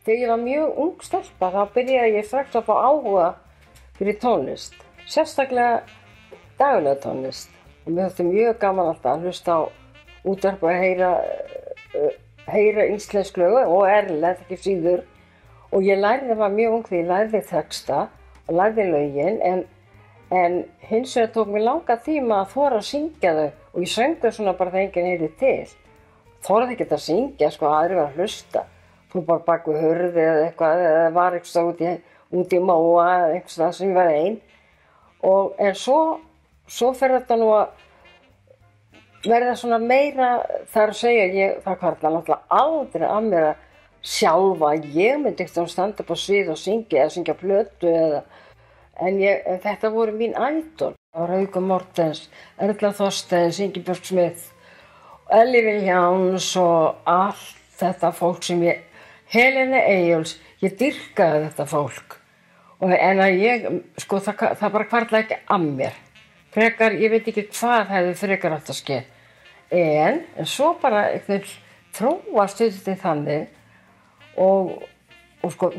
Þegar ég var mjög ung stelpa þá byrjaði ég strax að fá áhuga fyrir tónlist, sérstaklega daglega tónlist. Og mér þótti mjög gaman alltaf að hlusta á útvarp og heyra íslensk lög og erlend ekki síður. Og ég lærði það mjög ung því ég lærði texta og lærði lögin en hins vegar tók mér langa tíma að þora að syngja þau og ég söng þau svona bara þegar enginn heyrði til. Þorði ekkert að syngja, aðrir var að hlusta. Fór bara bak við hurð eða eitthvað, eða var eitthvað út í móa eða eitthvað sem ég var ein. En svo fer þetta nú að verða svona meira, það að segja, það hvarflar náttúrulega aldrei að mér að sjálfa, ég myndi ekkert að standa upp á svið og syngja eða syngja plötu en þetta voru mín ædol. Það var Haukur Mortens, Erla Þorsteins, Ingibjörg Smith, Elli Vilhjálms og allt þetta fólk sem Helena Eyjólfs, ég dýrkaði þetta fólk. En það bara hvarflaði ekki að mér. Frekar, ég veit ekki hvað hefði frekar átt að ske. En svo bara þróast þetta þannig og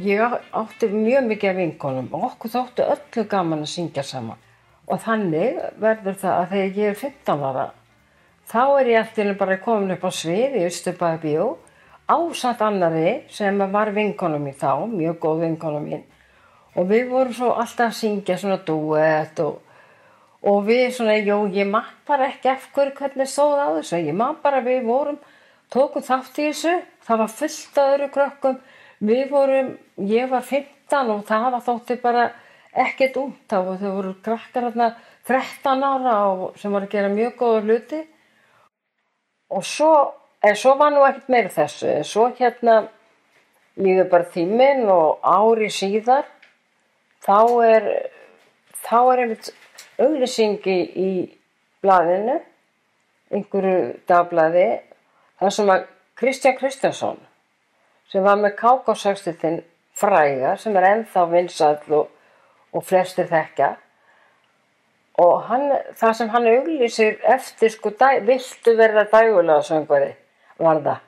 ég átti mjög mikið af vinkonum og okkur þótti öllu gaman að syngja saman. Og þannig verður það að þegar ég 15 ára, þá ég allt í einu bara komin upp á svið í Austurbæjarbíó ásamt annarri sem var vinkona mín þá, mjög góð vinkona mín. Og við vorum svo alltaf að syngja svona dúett og við svona, ég man bara ekki eftir hvernig stóð á þessu. Ég man bara við tókum þátt í þessu, það var fullt af öðru krökkum. Ég var 15 og það þótti bara ekkert ungt þá og þau voru krakkar 13 ára sem voru að gera mjög góða hluti. Og svo var nú ekkert meira þessu. Svo líður bara tíminn og ári síðar þá einmitt auglýsing í blaðinu, einhverju dagblaði, þar sem að Kristján Kristjánsson, sem var með KK-sextitinn fræga, sem ennþá vinsæll og flestir þekkja. Og það sem hann auglýsir eftir, viltu verða dægulega söngvari, var það.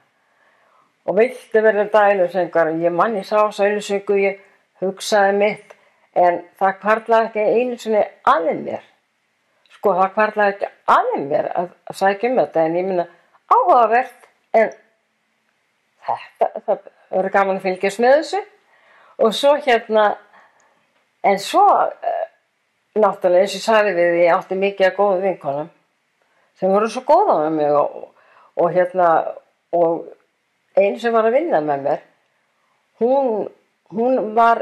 Og viltu verða dægulega söngvari, ég sá þessa auglýsingu, ég hugsaði mitt, en það hvarflaði ekki einu sinni að mér. Það hvarflaði ekki að mér að sækja þetta, en ég meina áhugavert, en það verður gaman að fylgjast með þessu. Og svo en svo náttúrulega eins og ég sagði við því, ég átti mikið af góðum vinkonum sem voru svo góða með mig og einn sem var að vinna með mér, hún var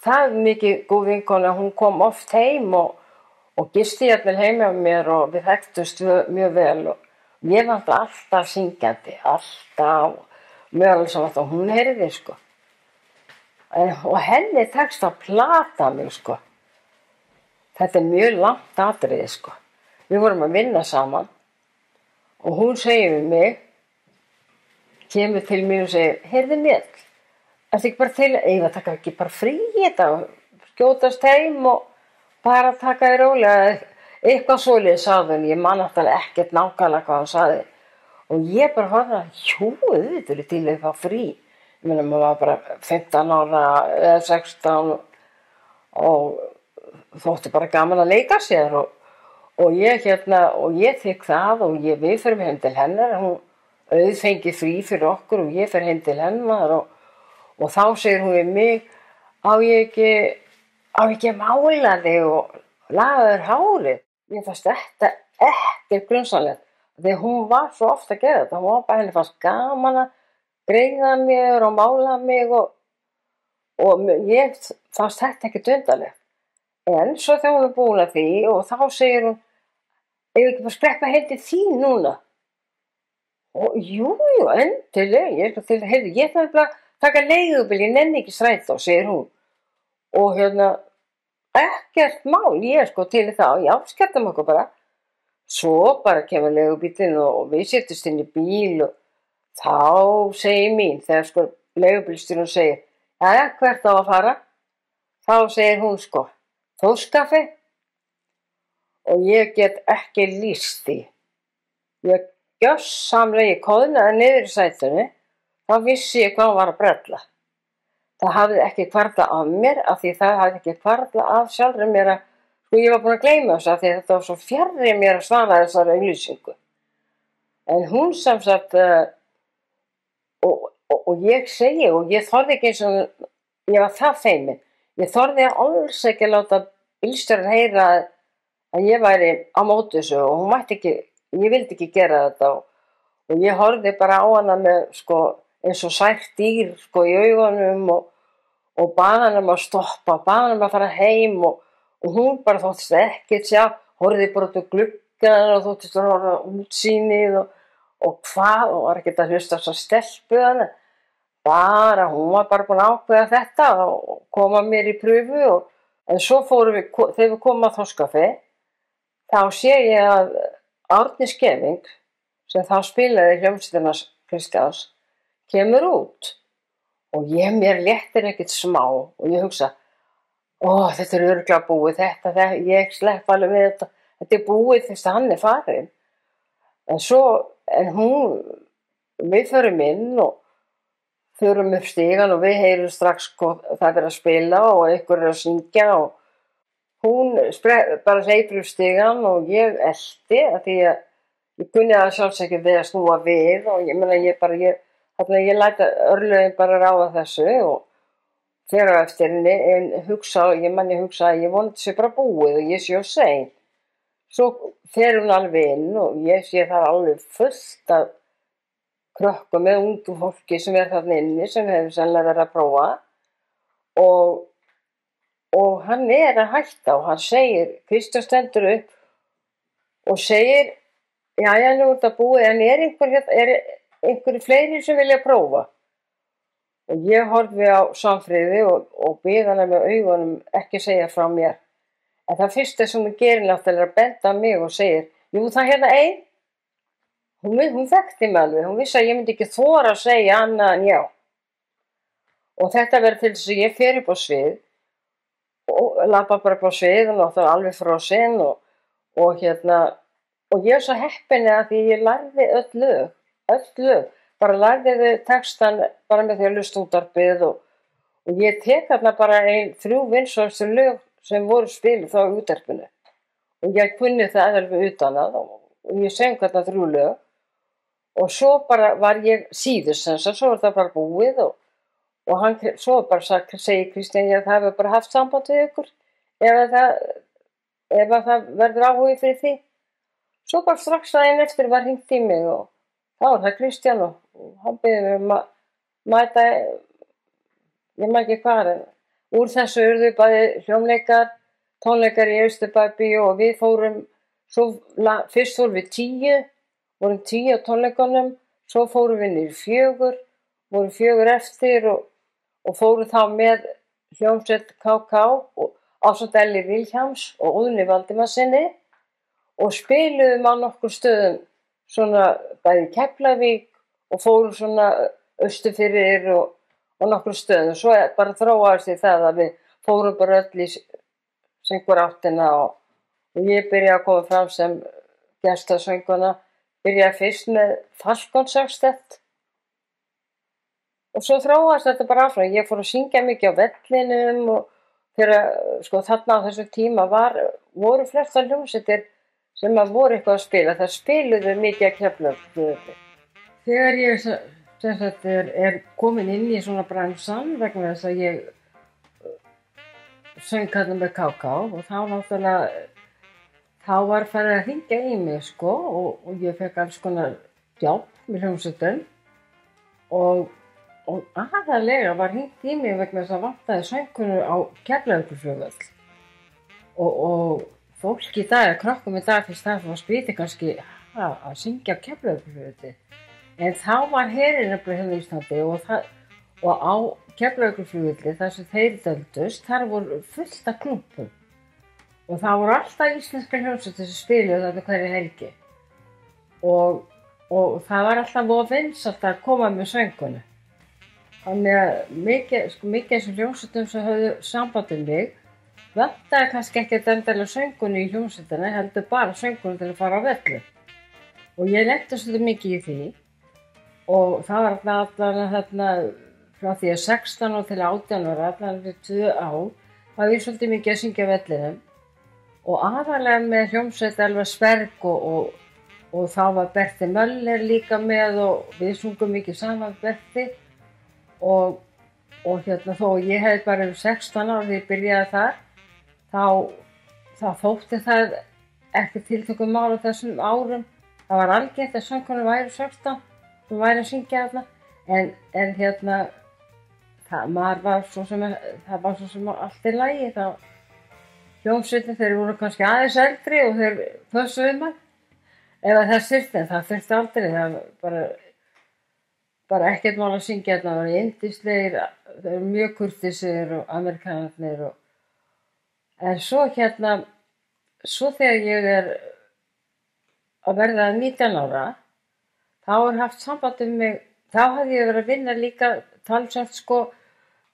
það mikið góð vinkona, hún kom oft heim og gisti jafnvel heima með mér og við þekktumst mjög vel og ég var alltaf syngjandi, alltaf, mjög alveg saman að hún heyrði og henni tekst að plata mig Þetta mjög langt atriði Við vorum að vinna saman og hún segir við mig, kemur til mín og segir, heyrðu mér, ertu ekki bara til að taka ekki bara frí í þetta og skjótast heim og bara taka þér rólega, eitthvað svoleiðis sagði hún, ég man náttúrulega ekkert nákvæmlega hvað hún sagði. Og ég bara horfði auðvitað til að fá frí. Ég meina, maður var bara 15 ára eða 16 og þótti bara gaman að leika sér og ég þykk það og við förum heim til hennar, hún auðfengi frí fyrir okkur og ég fer heim til hennar og þá segir hún við mig, á ég ekki að mála þig og laga þér hárið. Mér fannst þetta ekkert grunsamlegt. Þegar hún var svo oft að gera þetta, henni fannst gaman að greiða mér og mála mig og ég fannst þetta ekkert undarlegt. En svo þegar hún búin að því og þá segir hún, ég ekki bara skreppa heim til þín núna. Og jú, endilega, ég þarf bara að taka leigubíl, ég nenni ekki strætó, segir hún. Og ekkert mál, ég til í það og ég skellum okkur bara. Svo bara kemur leigubílinn og við setjumst inn í bíl og þá segir mín, þegar leigubílstjórinn segir, jæja, hvert á að fara? Þá segir hún Þórscafi og ég get ekki lýst því. Ég gjörsamlega, ég koðnaði niður í sætunni, þá vissi ég hvað hún var að brella. það hafði ekki hvarflað af mér af því það hafði ekki hvarflað af sjálfri mér að, sko ég var búin að gleyma þessu af því þetta var svo fjarri mér að svara þessari auglýsingu. En hún sem sagt, og ég segi, og ég þorði ekki eins og, ég var það feimin, ég þorði alls ekki að láta bílstjórinn heyra að ég væri á móti þessu og hún mætti ekki, ég vildi ekki gera þetta og ég horfði bara á hana með sko eins og sært dýr sko í augunum og bað hana að stoppa, bað hana að fara heim og hún bara þóttist ekkert sjá, horfði bara út úr gluggann og þóttist að horfa útsýnið og hvað og var ekkert að hlusta svo stelpu hana. Bara, hún var bara búin að ákveða þetta og koma mér í pröfu en svo fórum við, þegar við komum að Þorskafi, þá sé ég að Árni Skeving, sem þá spilaði hljómsveitina Kristjáns, kemur út og mér léttir ekkert smá og ég hugsa, þetta er örugglega búið, þetta, ég slepp alveg við þetta er búið þess að hann er farinn. En hún, við förum inn og förum upp stigann og við heyrum strax það er að spila og einhver er að syngja og hún bara hleypur upp stigann og ég elti að því að ég kunni að sjálfs ekki við að snúa við og ég meina ég læta örlögin bara ráða þessu og fer á eftir henni en hugsa að ég vonandi sé bara búið og ég sé of sein. Svo fer hún alveg inn og ég sé það alveg fullt af krökkum með ungu fólki sem er þarna inni sem hefur sennilega verið að prófa og hann er að hætta og hann segir, Kristján stendur upp og segir jæja nú er þetta búið en er einhverju fleiri sem vilja prófa og ég horfi á Svanfríði og bið hana með augunum ekki segja frá mér en það fyrsta sem hún gerir náttúrulega er að benda á mig og segir jú það hérna ein. Hún þekkti mig alveg, hún vissi að ég myndi ekki þora að segja annað en já. Og þetta verður til þess að ég fer upp á svið og labba bara upp á svið og náttúrulega alveg frosinn og ég er svo heppin að því ég lærði öll lög, bara lærði þau textan bara með því að hlusta útvarpið og ég tek þarna bara 3 vinsælustu lög sem voru spiluð þá í útvarpinu og ég kunni það alveg utan að og ég söng þarna 3 lög. Og svo bara var ég síðust svo var það bara búið og hann svo bara segir Kristján það hefur bara haft samband við ykkur ef það verður áhugi fyrir því. Svo bara strax daginn eftir var hringt í mig og þá var það Kristján og hann beðið mig að mæta, ég man ekki hvað en úr þessu urðu bæði hljómleikar, tónleikar í Austurbæ-bíó og við fórum, fyrst fórum við 10 vorum 10 á tónleikunum, svo fórum við niður 4, vorum 4 eftir og fórum þá með hljómsveit KK og ásamt Elli Vilhjálms og Óðni Valdimarsinni og spiluðum á nokkur stöðum svona bæði Keflavík og fórum svona Austurfirðir og nokkur stöðum. Svo bara þróaðist í það að við fórum bara öll í söngvaráttina og ég byrjaði að koma fram sem gestasönguna. Byrjaði fyrst með Falkonsextett og svo þróaðist þetta bara áfram. Ég fór að syngja mikið á vellinum og þegar sko þarna á þessum tíma voru flestar hljómsveitir sem voru eitthvað að spila. Það spiluðu mikið að Keflavík. Þegar ég er komin inn í svona bransann vegna þess að ég söng hérna með KK og þá náttúrulega þá var farið að hringja í mig sko og ég fekk alls konar jobb með hljómsveitum og aðallega var hringt í mig vegna þess að vantaði söngkonu á Keflavíkurflugvöll og fólk í dag, krökkum í dag fyrst það var skrítið kannski að syngja á Keflavíkurflugvölli en þá var herinn hérna í Íslandi og á Keflavíkurflugvölli þar sem þeir döldust, þar voru fullt af klúbbum og það voru alltaf íslenskar hljómsveitir sem spiluðu þarna hverja helgi og það var alltaf voða vinsælt að koma með söngkonu. Þannig að mikið eins og hljómsveitum sem höfðu samband við mig vantaði kannski ekki endilega söngkonu í hljómsveitina, heldur bara söngkonu til að fara á velli. Og ég lenti svolítið mikið í því og það var allavega þarna frá því að 16 og til 18 ára, allan við 2 ár, var ég svolítið mikið að syngja á vellinum og aðalega með hljómsveit Elvar Sperg og þá var Berti Möller líka með og við sungum mikið saman Berti og þó ég hefði bara 16 ára þegar ég byrjaði þar, þá þótti það ekki tiltökum mál á þessum árum. Það var algengt að söngkonur væru 16 sem væri að syngja þarna, en það var svo sem allt í lagi. Hljómsveitin, þeir voru kannski aðeins eldri og þeir pössuðu mann ef það þyrfti, en það þyrfti aldrei. Það var bara ekkert mál að syngja þarna, það var yndislegir, þeir eru mjög kurteisir og Ameríkanarnir en svo þegar ég er að verða 19 ára, þá er haft samband mig, þá hafði ég verið að vinna líka talsvert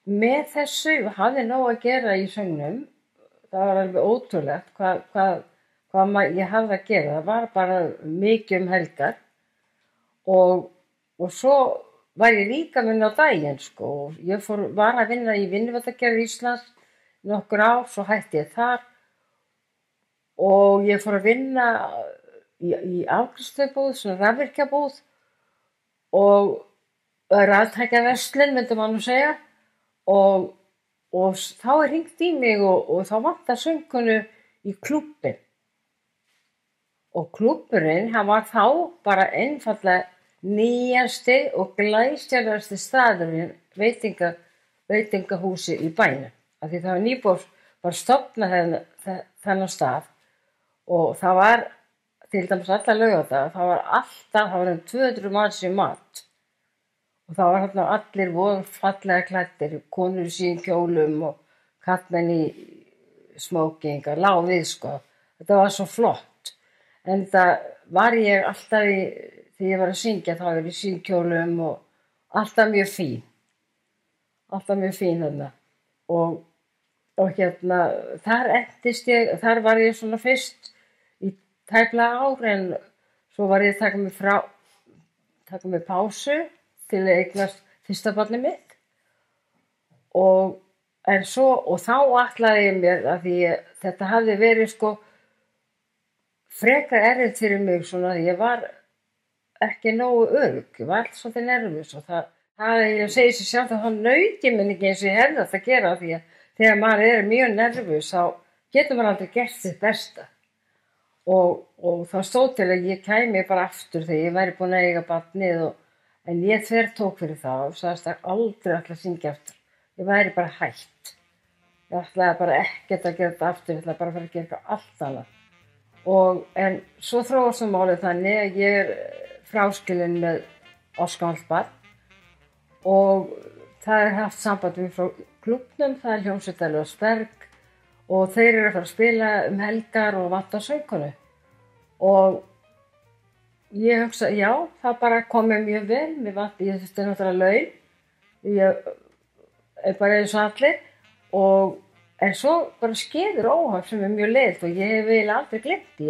með þessu, ég hafði nóg að gera í söngnum, það var alveg ótrúlegt hvað ég hafði að gera, það var bara mikið helgar og svo var ég líka að vinna á daginn og ég var að vinna í Vinnuveitagerð Íslands nokkur ár, svo hætti ég þar og ég fór að vinna í afgreiðslubúð, svona rafvirkjabúð og raftækjaverslun, myndi maður nú segja og þá hringt í mig og þá vantar söngkonu í klúbbinn og klúbburinn, hann var þá bara einfaldlega nýjasti og glæsilegasti staðurinn veitingahúsi í bænum, af því það var nýbúið var stofnað þennan stað og það var til dæmis alla laugardaga, það var 200 manns í mat og það var þarna allir voru fallega klæddir, konur í sín kjólum og karlmenn í smókingar, lág við þetta var svo flott, en það var ég alltaf þegar ég var að syngja, þá var ég í sín kjólum og alltaf mjög fín þarna og þar entist ég, þar var ég svona fyrst í tæplega ár, en svo var ég að taka mig pásu til að eignast fyrsta barnið mitt og þá ætlaði ég mér, að því þetta hafði verið frekar erfitt fyrir mig svona, því ég var ekki nógu örugg, ég var alltaf svolítið nervus og ég segi sér sjálf að það naut ég minn ekki eins og ég hefði þetta að gera, því að þegar maður er mjög nervus þá getur maður aldrei gert sitt besta og það stóð til að ég kæmi bara aftur þegar ég væri búin að eiga barnið en ég þvertók fyrir það og sagðist að aldrei ætla að syngja aftur, ég væri bara hætt, ég ætlaði bara ekkert að gera þetta aftur, ég ætlaði bara að fara að gera eitthvað allt annað en svo þróast málið þannig að ég er fráskilin með Óskar barn og það er haft samband við frá klúbbnum, það er hljómsveit Elvar Sperg og þeir eru að fara að spila helgar og vantar söngkonu og ég hugsa, já, það bara komið mjög vel, ég þurfti náttúrulega laun, ég er bara eins og allir en svo bara skeður óhag sem er mjög leiðilegt og ég hef eiginlega aldrei gleymt því,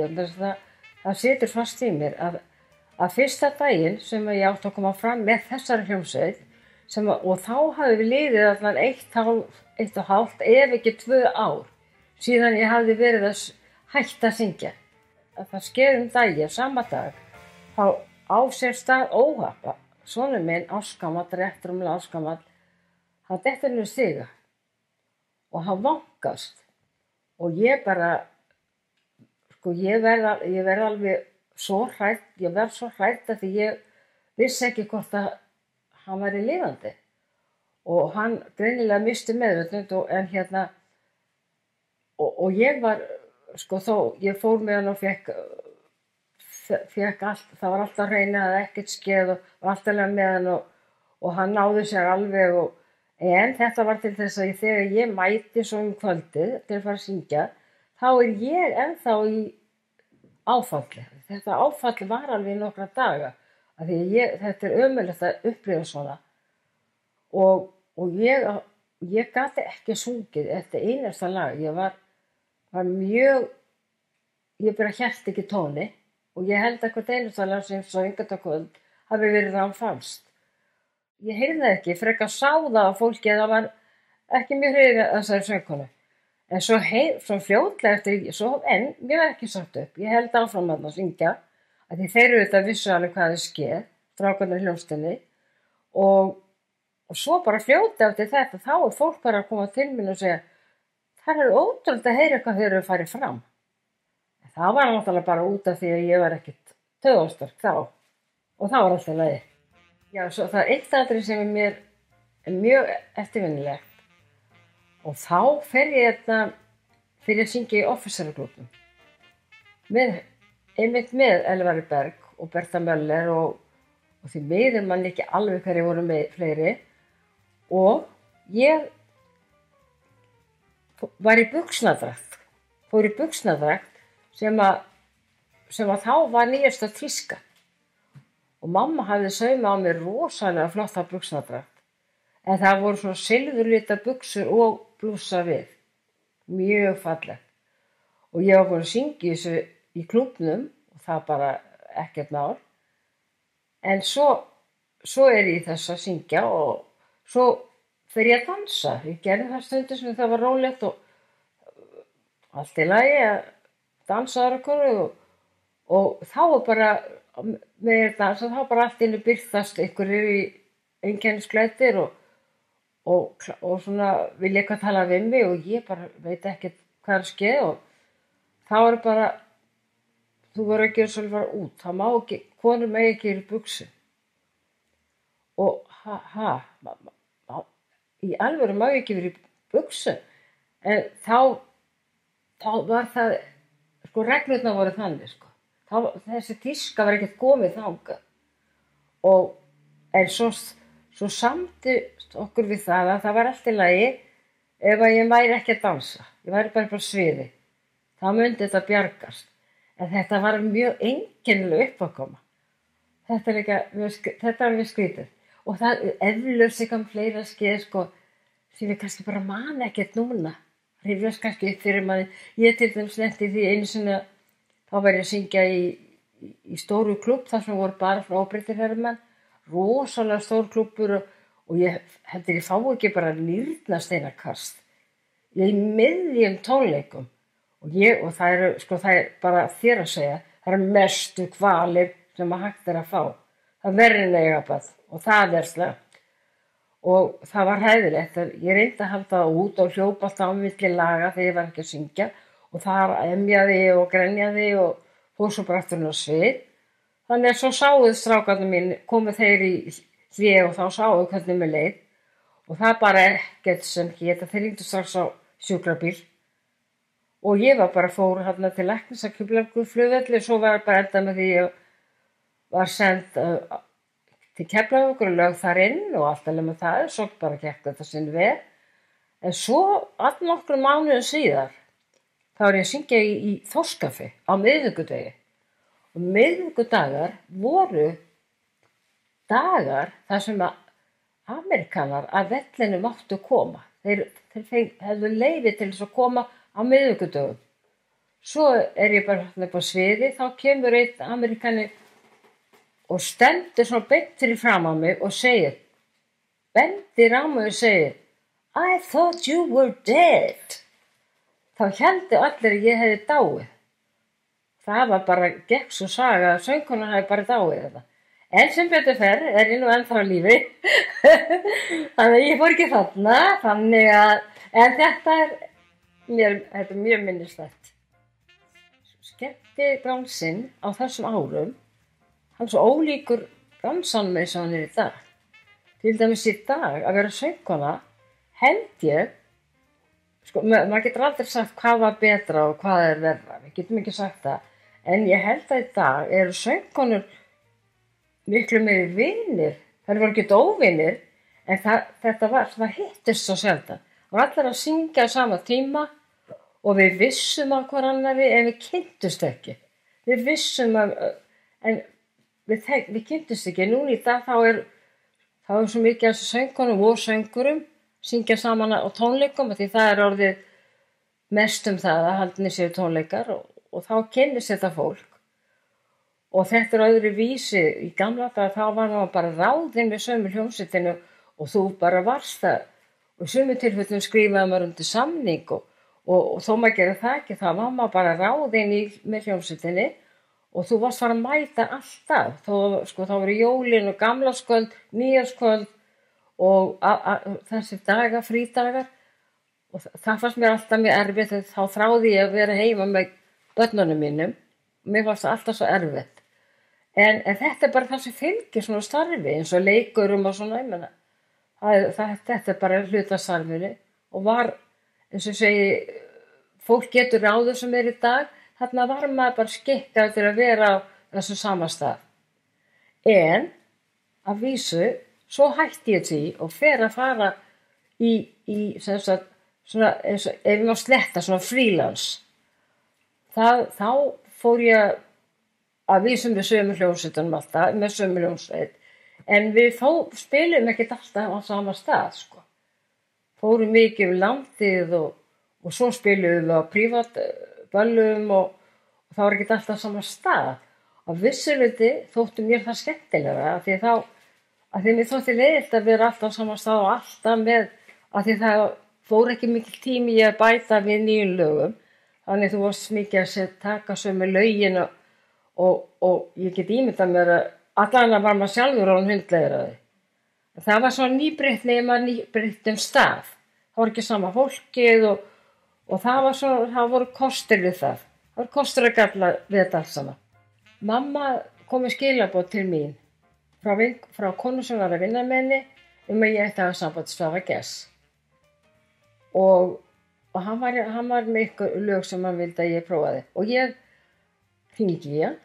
það situr fast í mér að fyrsta daginn sem ég átti að koma fram með þessari hljómsveit og þá hafði við liðið allan 1,5 ef ekki 2 ár síðan ég hafði verið að hætta að syngja. Að það skeði daginn, sama dag, þá á sér stað óhapp. Sonur minn, áskamall, réttrúmlega áskamall, hann dettur niður stiga og hann vankast og ég bara, ég verð alveg svo hrædd, ég verð svo hrædd að því ég vissi ekki hvort að hann væri lifandi og hann greinilega missti meðvitund og ég var, ég fór með hann og fékk allt, það var alltaf hreina að ekkert skeð og var alltaf með hann og hann náði sér alveg en þetta var til þess að þegar ég mæti svo kvöldið til að fara að syngja, þá er ég ennþá í áfalli. Þetta áfall var alveg í nokkra daga, af því þetta er ömurlegt að upplifa svona og ég gati ekki sungið eftir einasta lag, ég var mjög, ég bara hélt ekki tóni og ég held að hvert einasta lag sem svo yngat á kvöld hafi verið ránfalskt. ég heyrði það ekki, frekar sá það á fólki að það var ekki mjög hrifið af þessari söngkonu. En svo fljótlega en mér var ekki sagt upp. Ég held áfram að syngja, af því þeir eru þetta vissu alveg hvað þið skeð, strákarnir í hljómsveitinni, og svo bara fljótlega eftir þetta, þá er fólk bara að koma til mín og segja, það er ótrúlega að heyra hvað þeir eru farið fram. Það var náttúrulega bara út af því að ég var ekkert taugaóstyrk þá, og það var alltaf lagi. Já, svo það er eitt atriði sem mér er mjög eftirminnilegt, og þá fer ég fyrir að syngja í Officerklúbbnum. Einmitt með Elvari Berg og Bertha Möller og því miður man ekki alveg hverju voru með fleiri. Og ég var í buxnadragt, fór í buxnadragt sem að þá var nýjasta tíska. Og mamma hafði saumað á mér rosalega flotta buxnadragt. En það voru svona silfurlita buxur og blússa við. Mjög fallegt. Og ég var búin að syngja þessu í klúbbnum og það bara ekkert mál. En svo er ég þess að syngja og svo fer ég að dansa. Ég gerði það stundu sem það var rólegt og allt í lagi að dansa aðra konu og þá er bara með dansa, þá bara allt inni birtast einhverjir í einkennisklæddir og svona vil ég eitthvað tala við mig og ég bara veit ekkert hvað er að skeð og þá er bara, þú verður að gera svolítið fara út, það má ekki, konur megi ekki í buxum. Og í alvöru má ég ekki verið í buxum, en þá var það, sko reglurnar voru þannig, sko. Þessi tíska var ekkert komið þangað. En svo samdi okkur við það að það var allt í lagi ef að ég væri ekki að dansa. Ég væri bara á sviði. Þá myndi þetta bjargast. En þetta var mjög einkennileg uppákoma. Þetta er mjög skrítið. Og það eflaust eitthvað fleira skeið, sko, sem ég kannski bara man ekkert núna. Rifjast kannski upp fyrir maður. Ég til dæmis lenti því einu sinni þá var ég að syngja í stóru klúbb þar sem voru bara frábreyttir herramenn, rosalega stór klúbbur og ég heldur ég fá ekki bara nýrnasteinakast í miðjum tónleikum og það er bara þér að segja, það eru mestu kvalir sem að hægt að fá. Það verður negabað og það er slæmt. Og það var hræðilegt, ég reyndi að halda það út og hljópa alltaf á milli laga þegar ég var ekki að syngja og þar emjaði og grenjaði og fór svo bara aftur á svið. Þannig að svo sáuð strákarnir mín, komu þeir í hlé og þá sáuð hvernig mér leið og það bara ekkert sem hét að þeir hringdu strax á sjúkrabíl og ég var bara fór hérna til læknis að Keflavíkurflugvelli og svo var bara enda með því ég var send til Keflavíkur og lögð þar inn og allt alveg með það, svo bara gekk þetta sinn vel. En svo allnokkrum mánuðum síðar þá er ég að syngja í Þorskafi á miðvikudegi. Og miðvikudagar voru dagar þar sem að Amerikanar að vellinu máttu koma. Þeir hefðu leyfi til þess að koma á miðvikudögum. Svo er ég bara upp á sviði, þá kemur einn Amerikani og stendur svona beint fyrir fram á mig og segir, bendir á mig og segir, I thought you were dead. Þá héldu allir að ég hefði dáið. Það var bara gekk svo saga að söngkonan hefði bara dáið þetta. En sem betur fer er ég nú ennþá á lífi. Þannig að ég fór ekki þarna, en þetta er mjög minnisstætt. Skemmti bransinn á þessum árum, hann er svo ólíkur bransanum eins og hann er í dag. Til dæmis í dag að vera söngkona held ég, sko, maður getur aldrei sagt hvað var betra og hvað er verra, við getum ekki sagt það, en ég held að í dag eru söngkonur miklu meiri vinir, það voru ekki óvinir, en það hittist svo sjaldan. Það var allir að syngja á sama tíma og við vissum af hver annari en við kynntust ekki. Við vissum en við kynntust ekki. Núna í dag þá er svo mikið af þessu söngkonum og söngurum syngja saman á tónleikum, því það er orðið mest það að haldnir séu tónleikar og þá kynnist þetta fólk. Og þetta öðru vísi, í gamla daga þá var maður bara ráðinn með sömu hljómsveitinu og þú bara varst það. Og í sömu tilfellum skrifaði maður undir samning og þó maður gerði það ekki, þá var maður bara ráðinn með hljómsveitinni og þú varst fara að mæta alltaf. Þá voru jólin og gamlárskvöld, nýárskvöld og þessi dagar, frídagar. Og það fannst mér alltaf mjög erfitt, þá þráði ég að vera heima með börnunum mínum. Mér fannst það alltaf svo erfitt. En þetta bara það sem fylgir svona starfi, eins og leikurum og svona, ég meina. Þetta bara hluta starfinu og var, eins og segi, fólk getur ráður sem í dag, þarna var maður bara skikkað til að vera á þessu sama stað. En að vísu, svo hætti ég því og fer að fara í sem sagt, svona, eins og, ef ég má sletta, svona frílans. Þá fór ég að vísu með sömu hljómsveitunum alltaf, með sömu hljómsveit. En við spilum ekkert alltaf á sama stað, sko. Fórum mikið landið og svo spilum við á prívatböllum og það var ekkert alltaf á sama stað. Á vissuleyti þótti mér það skemmtilegra af því mér þótti leiðilegt að vera alltaf á sama stað og alltaf með, af því það fór ekki mikil tími í að bæta við nýjum lögum. Þannig þú varst mikið að taka sömu lögin og ég get ímyndað mér að allan var maður sjálfur á hundlegur að því. Það var svona nýbreytni ef maður nýbreytt stað. Það var ekki sama fólkið og það voru kostir við það. Það voru kostir að galla við þetta allt saman. Mamma kom með skilaboð til mín frá konu sem var að vinna með henni að ég ætti að hafa samband Svavar Gess. Og hann var með ykkur lög sem hann vildi að ég prófaði. Og ég hringi í hann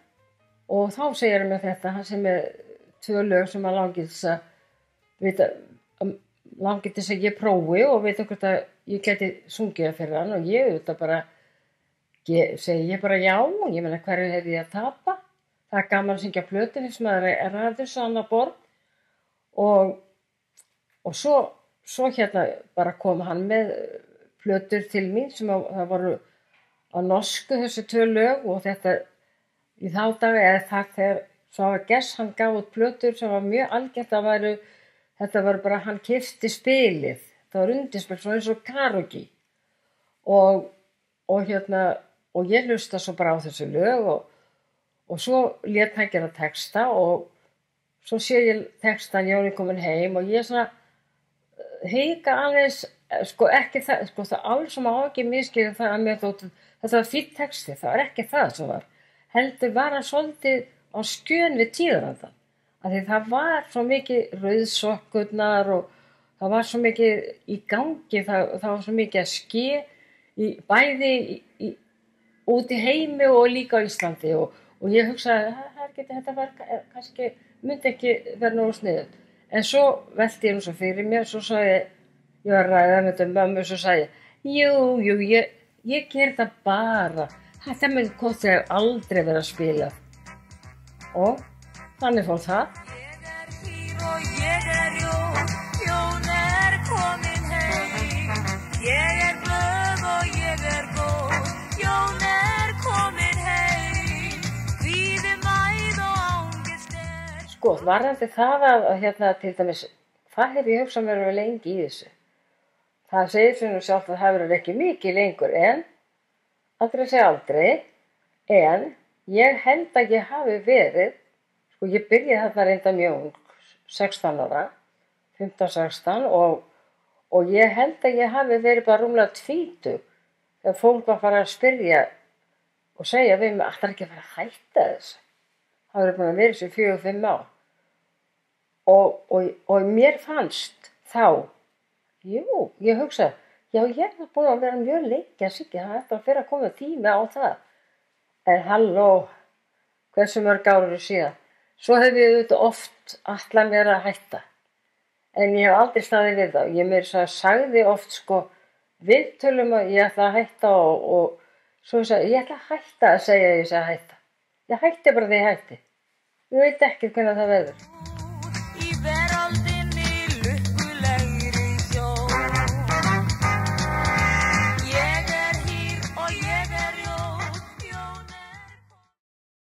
og þá segir hann mér þetta, hann sem er 2 lög sem hann langið þess að ég prófi og veit hvort að ég geti sungið fyrir hann og ég auðvitað bara segi ég bara já, ég meina hverju hefði ég að tapa. Það er gaman að syngja plötur sem er ræður svo annað borð og svo hérna bara kom hann með plötur til mín sem það voru á norsku þessi 2 lög og þetta í þá daga eða það þegar Svavar Gess hann gaf út plötur sem var mjög algengt að þetta var bara hann keypti spilið, það var undirspil svona eins og karaoke og ég hlusta svo bara á þessi lög og svo lét hann gera texta og svo sé ég textan Jón er komin heim og ég svona hika aðeins ekki það, það alveg sem á ekki miskilja það að mér þótt þetta var fínn texti, það var ekki það sem var heldur var hann svolítið á skjön við tíðarandann af því það var svo mikið rauðsokkurnar og það var svo mikið í gangi, það var svo mikið að ske bæði út í heimi og líka á Íslandi og ég hugsaði þetta var kannski myndi ekki vera nógu sniðugt en svo velti ég svo fyrir mér svo sagði ég var að ræða með mömmu svo sagði ég ger það bara þetta með hvort þegar aldrei verið að spila og þannig fór það. Ég og ég Jón, Jón komin heim. Ég glöð og ég góð, Jón komin heim. Kvíði mæð og ángist Sko, varðandi það að hérna til dæmis, hvað hef ég hugsað mér að vera lengi í þessu? Það segir fyrir sjálf að það verður ekki mikið lengur en aldrei segja aldrei, en ég held að ég hafi verið, sko ég byrjaði þarna reynda mjög ung, 16 ára, 15-16 og ég held að ég hafi verið bara rúmlega 20 þegar fólk var að fara að spyrja og segja við mig, ætlar ekki að fara að hætta þessu. Það verið búin að vera þessu 4-5 ár. Og mér fannst þá, ég hugsaði, ég var búin að vera mjög lengi að syngja, það ætti að fyrir að koma tími á það. En halló, hversu mörg ár eru síðan? Svo hef ég auðvitað oft ætlað mér að hætta. En ég hef aldrei staðið við það. Ég meira sagði oft viðtölum að ég ætla að hætta og svo sagði ég ætla að hætta að segja að ég sé að hætta. Ég hætti bara þegar ég hætti. Ég veit ekki hvernig það verður.